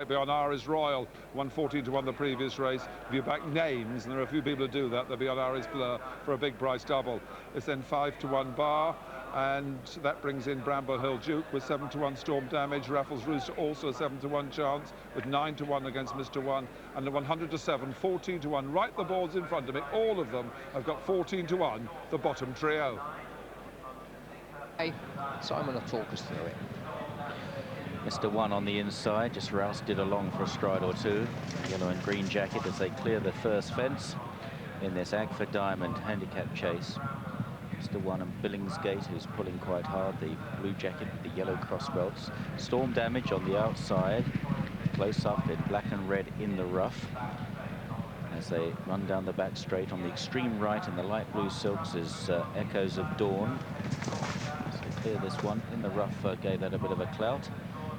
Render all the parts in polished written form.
Beyond Iris Royal, won 14 to 1 the previous race. If you back names, and there are a few people who do that, they'll be on Iris Blur for a big price double. It's then 5 to 1 Bar, and that brings in Bramble Hill Duke with 7 to 1 Storm Damage. Raffles Rooster also a 7 to 1 chance with 9 to 1 against Mr. One, and the 100 to 7, 14 to 1. Right, the boards in front of me, all of them have got 14 to 1, the bottom trio. Hey, Simon will talk us through it. Mr. One on the inside, just rousted along for a stride or two. Yellow and green jacket as they clear the first fence in this Agfa Diamond handicap chase. Mr. One and Billingsgate, who's pulling quite hard, the blue jacket with the yellow crossbelts. Storm Damage on the outside, close up in black and red in the rough. As they run down the back straight on the extreme right in the light blue silks is Echoes of Dawn. So clear this one in the rough, gave that a bit of a clout.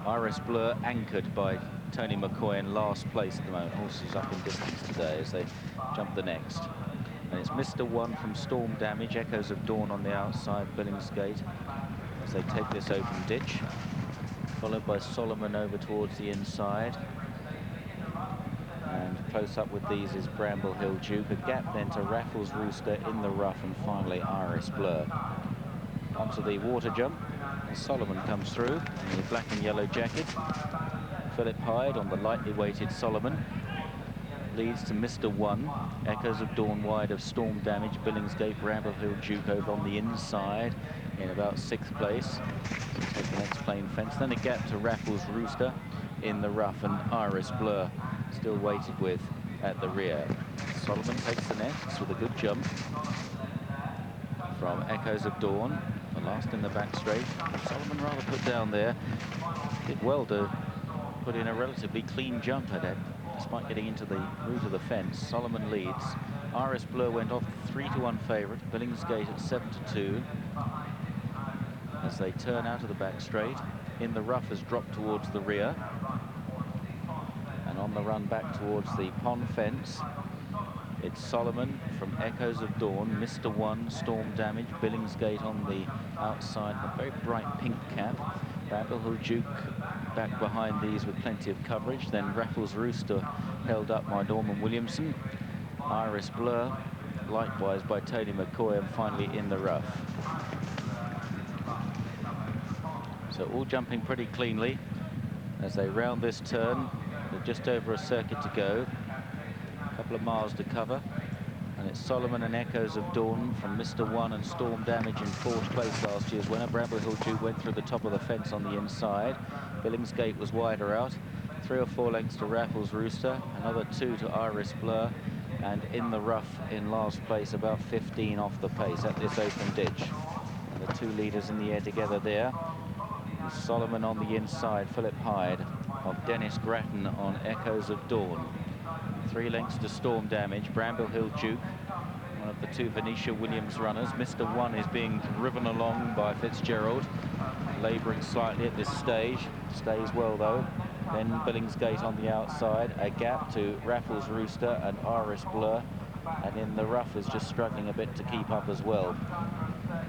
Iris Blur anchored by Tony McCoy in last place at the moment. Horses up in distance today as they jump the next. And it's Mr. One from Storm Damage, Echoes of Dawn on the outside, Billingsgate, as they take this open ditch. Followed by Solomon over towards the inside. And close up with these is Bramble Hill Duke. A gap then to Raffles Rooster in the rough, and finally Iris Blur. Onto the water jump. Solomon comes through in the black and yellow jacket. Philip Hyde on the lightly weighted Solomon. Leads to Mr. One. Echoes of Dawn wide of Storm Damage. Billingsgate, Bramble Hill Duke over on the inside in about 6th place. Take the next plain fence. Then a gap to Raffles Rooster in the rough, and Iris Blur still waited with at the rear. Solomon takes the next with a good jump from Echoes of Dawn. The last in the back straight. Solomon rather put down there. Did well to put in a relatively clean jump at it, despite getting into the root of the fence. Solomon leads. Iris Blur went off 3 to 1 favourite. Billingsgate at 7 to 2. As they turn out of the back straight. In the rough has dropped towards the rear. And on the run back towards the pond fence, it's Solomon from Echoes of Dawn, Mr. One, Storm Damage, Billingsgate on the outside, a very bright pink cap. Bramble Hill Duke back behind these with plenty of coverage. Then Raffles Rooster held up by Norman Williamson. Iris Blur, likewise by Tony McCoy, and finally in the rough. So all jumping pretty cleanly as they round this turn with just over a circuit to go. Couple of miles to cover, and it's Solomon and Echoes of Dawn from Mr. One and Storm Damage in 4th place last year's winner. Bramble Hill Duke went through the top of the fence on the inside. Billingsgate was wider out. 3 or 4 lengths to Raffles Rooster, another 2 to Iris Blur, and in the rough in last place, about 15 off the pace at this open ditch. And the 2 leaders in the air together there. And Solomon on the inside, Philip Hyde of Dennis Grattan on Echoes of Dawn. 3 lengths to Storm Damage. Bramble Hill Duke, one of the 2 Venetia Williams runners. Mr. One is being driven along by Fitzgerald, labouring slightly at this stage. Stays well though. Then Billingsgate on the outside. A gap to Raffles Rooster and Iris Blur. And in the rough is just struggling a bit to keep up as well.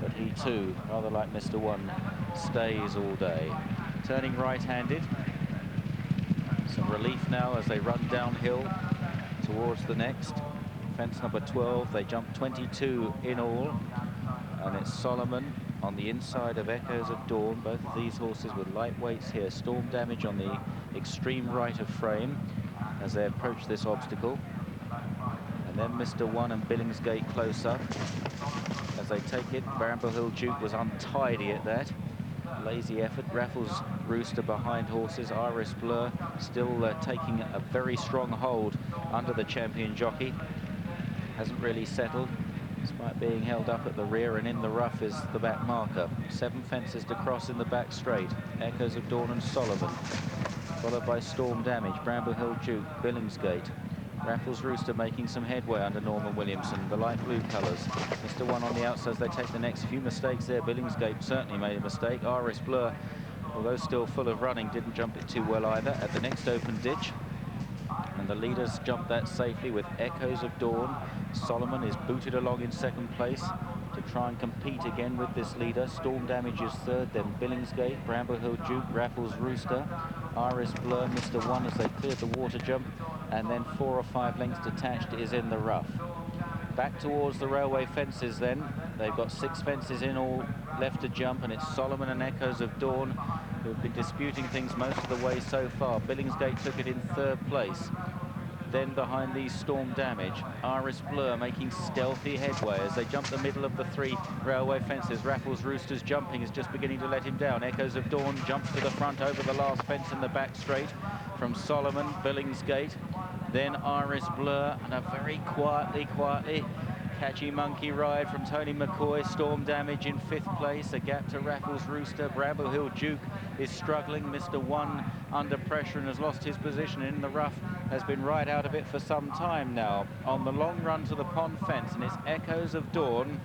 But he too, rather like Mr. One, stays all day. Turning right-handed. Some relief now as they run downhill towards the next. Fence number 12, they jump 22 in all. And it's Solomon on the inside of Echoes of Dawn. Both of these horses with lightweights here. Storm Damage on the extreme right of frame as they approach this obstacle. And then Mr. One and Billingsgate close up as they take it. Bramble Hill Duke was untidy at that. Lazy effort. Raffles Rooster behind horses. Iris Blur still taking a very strong hold under the champion jockey. Hasn't really settled, despite being held up at the rear, and in the rough is the back marker. 7 fences to cross in the back straight. Echoes of Dawn and Solomon, followed by Storm Damage, Bramble Hill Duke, Billingsgate. Raffles Rooster making some headway under Norman Williamson, the light blue colours. Mr. One on the outside as they take the next. Few mistakes there. Billingsgate certainly made a mistake. Iris Blur, although still full of running, didn't jump it too well either at the next open ditch. And the leaders jumped that safely with Echoes of Dawn. Solomon is booted along in 2nd place to try and compete again with this leader. Storm Damage is 3rd, then Billingsgate, Bramble Hill Duke, Raffles Rooster, Iris Blur, Mr. One, as they cleared the water jump, and then 4 or 5 lengths detached is in the rough. Back towards the railway fences then. They've got 6 fences in all left to jump, and it's Solomon and Echoes of Dawn who have been disputing things most of the way so far. Billingsgate took it in 3rd place. Then behind these Storm Damage, Iris Blur making stealthy headway as they jump the middle of the 3 railway fences. Raffles Rooster's jumping is just beginning to let him down. Echoes of Dawn jumps to the front over the last fence in the back straight from Solomon, Billingsgate. Then Iris Blur, and a very quietly catchy monkey ride from Tony McCoy. Storm Damage in 5th place, a gap to Raffles Rooster. Bramble Hill Duke is struggling. Mr. One under pressure and has lost his position in the rough, has been right out of it for some time now. On the long run to the pond fence, and it's Echoes of Dawn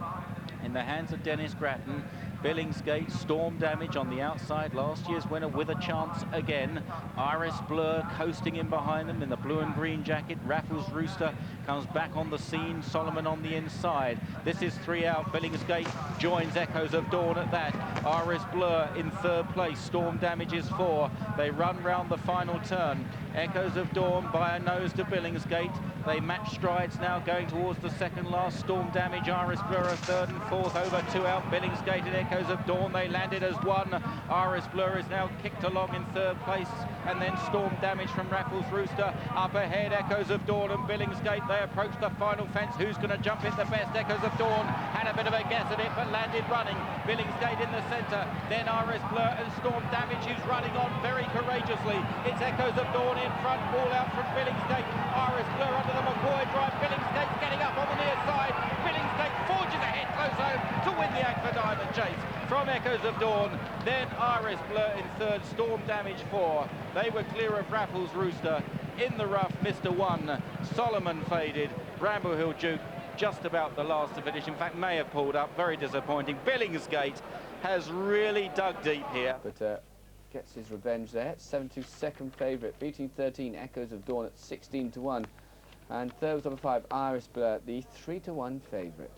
in the hands of Dennis Grattan. Billingsgate, Storm Damage on the outside, last year's winner with a chance again. Iris Blur coasting in behind them in the blue and green jacket. Raffles Rooster comes back on the scene, Solomon on the inside. This is 3 out, Billingsgate joins Echoes of Dawn at that. Iris Blur in 3rd place, Storm Damage is 4. They run round the final turn. Echoes of Dawn by a nose to Billingsgate. They match strides now going towards the 2nd last. Storm Damage, Iris Blur are 3rd and 4th, over 2 out. Billingsgate and Echoes of Dawn, they landed as 1. Iris Blur is now kicked along in 3rd place, and then Storm Damage from Raffles Rooster. Up ahead, Echoes of Dawn and Billingsgate. They approach the final fence. Who's going to jump it the best? Echoes of Dawn had a bit of a guess at it, but landed running. Billingsgate in the centre, then Iris Blur and Storm Damage, who's running on very courageously. It's Echoes of Dawn in front, all out from Billingsgate. Iris Blur under the McCoy drive. Billingsgate getting up on the near side. Billingsgate forges ahead close home to win the Agfa Diamond Chase from Echoes of Dawn. Then Iris Blur in 3rd, Storm Damage 4. They were clear of Raffles Rooster. In the rough, Mr. One, Solomon faded. Bramble Hill Duke just about the last to finish. In fact, may have pulled up. Very disappointing. Billingsgate has really dug deep here. But gets his revenge there. 7-2 second favourite, beating 13 Echoes of Dawn at 16-1. And 3rd was number 5, Iris Blur, the 3-1 favourite.